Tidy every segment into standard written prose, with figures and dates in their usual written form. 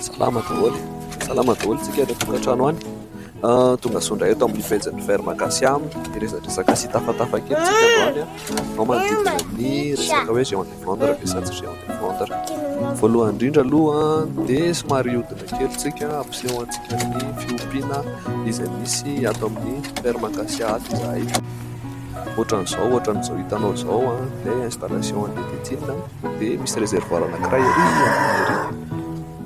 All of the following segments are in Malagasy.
Salama daholo, salama daholo tsika reto tokantrano any. Tonga sondra eto amin'ny pejin'ny Vermagasiam, resadresaka sy tafatafa kely tsika androany ao manodidina ny resaka hoe géant de Flandre ve sa tsy géant de Flandre. Voalohany indrindra aloha dia somary hodina kely tsika ampisehoantsika ny fiompiana izay misy ato amin'ny Vermagasia ato izahay. Ohatran'izao hitanao izao dia installation an'ilay tétine dia misy réservoir anankiray ery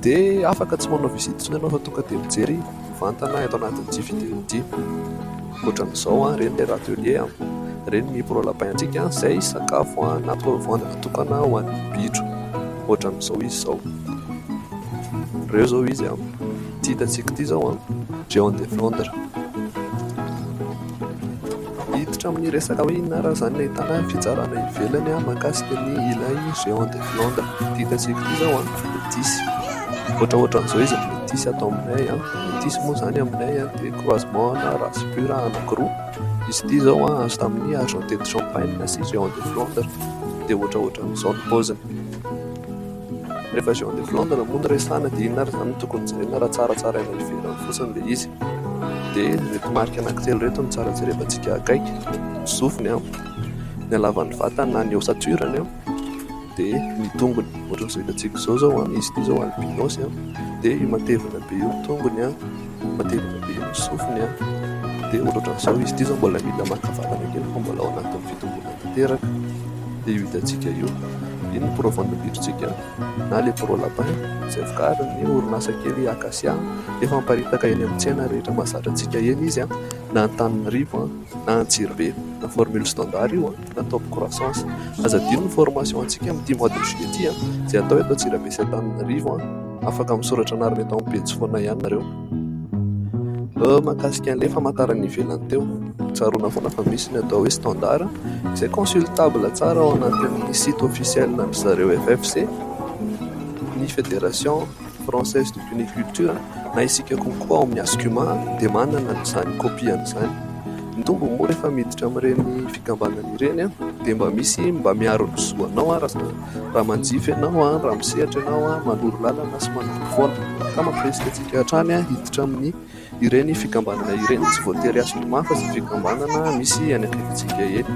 dia afaka tsy manao visite intsony ianao fa tonga dia mijery mivantana eto anatin'ity vidéo ity. Ohatran'izao ireny ilay râtelier, ireny ny pour lapin antsika izay sakafo natokana ho an'ny bitro. Ohatran'izao izy izao, ireo izao izy ity hitantsika ity izao géant de Flandre. Hiditra amin'ny resaka hoe inona raha izany ilay ahitana fitsarana ivelany mahakasika ny ilay géant de Flandre. Ity hitantsika ity izao métis. Ohatran'izao izy métis atao aminay. Métis moa izany aminay dia croisement na race pure anankiroa. Izy ity izao azo tamin'ny argenté de champagne sy géant de Flandre dia ohatran'izao ny paoziny. Rehefa géant de Flandre moa ny resahana dia inona raha izany tokony jerena raha tsaratsara ela ivelany fotsiny ilay izy. Dia reto marika anankitelo reto no tsara jerevantsika akaiky: ny sofiny, ny halavan'ny vatany na ny ossaturany, dia ny tongony. Ohatran'izao hitantsika izao izy ity izao albinos dia io matevina be io tongony, matevina be io ny sofiny dia ohatran'izao izy ity izao mbola mila maka vatana kely fa mbola ao anatin'ny fitomboana tanteraka. Dia io hitantsika io iny pour vendre-bitrontsika na le pour lapin izay vokarin'ny orinasa kely Acacia efa miparitaka eny amin'ny tsena rehetra mahazatra antsika eny izy na Antananarivo na Antsirabe. Na formule standard io na top croissance. Azadino ny formation antsika amin'ny 10 mois de juillet ity izay atao eto Antsirabe sy Antananarivo. Afaka misoratra anarana eto amin'ny pejy foana ihany nareo. Mahakasika an'ilay famantarana ivelany teo, tsaroana foana fa misy ny atao hoe standard izay consultable tsara ao anatin'ny site officiel ny zareo FFC, ny Fédération Française de Puniculture, na isika kokoa ao amin'ny Ascuma dia manana n'izany kopiany izany. Ny tombo moa rehefa miditra amin'ireny fikambanana ireny dia mba miaro ny zoanao raha manjify ianao, raha misehatra ianao, manoro lalana sy manampofoana. Ka mampiresaka antsika hatrany hiditra amin'ny ireny fikambanana ireny, tsy voatery Ascuma fa sy fikambanana misy any akaikintsika eny.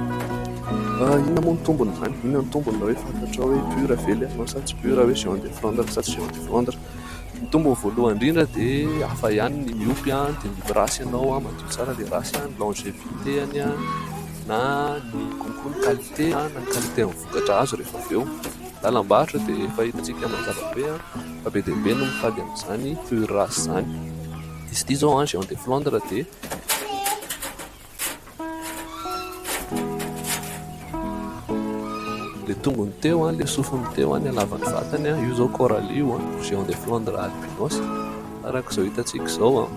Inona moa ny tombony izany? Inona ny tombony raha hoe fantatra hoe pure ve ilay anao sa tsy pure, hoe géant de Flandre sa tsy géant de Flandre? Ny tombony voalohany indrindra dia hafa ihany ny miopy dia ny rasy ianao madio tsara ilay rasy, ny longévité na ny konkoa ny qualité na ny qualité amin'ny vokatra azo rehefa avy eo. Lalam-barotra dia efa hitantsika mazava be fa be dia be no mitady amin'izany pure race izany. Izy ity izao géant de Flandre dia le tongony teo, le sofiny teo, ny halavan'ny vatany io izao coralie io géant de Flandre albinos. Arak'izao hitantsika izao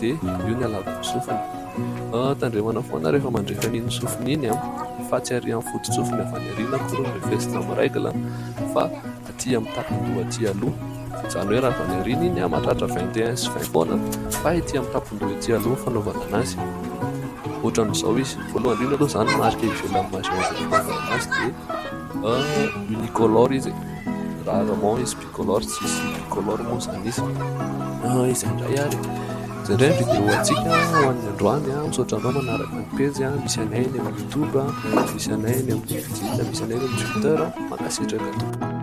dia io ny halavan'ny sofiny. Tandremana foana rehefa mandrefa an'iny sofiny iny fa tsy ary amin'ny foto-tsofiny avy any aoriana koa ny vestina amin'ny règle fa aty amin'ny tapon-doha aty aloha. Izany hoe raha avy any aoriana iny mahatratra 21 sy 20 foana fa ety amin'ny tapon-doha aty aloha fanaovana anazy. Ohatran'izao izy. Voalohany indrindra aloha izany marika ivelan'ny maha-géant de Flandre anazy dia unicolore izy, rarement izy bicolore, tsy misy bicolore moa izany izy. Izay indray ary izay indray vidéo antsika ho an'ny androany. Misaotra anao manaraka ny pejy, misy anay eny amin'ny YouTube, misy anay eny amin'ny LinkedIn, misy anay eny amin'ny Twitter. Mankasitraka tompoko.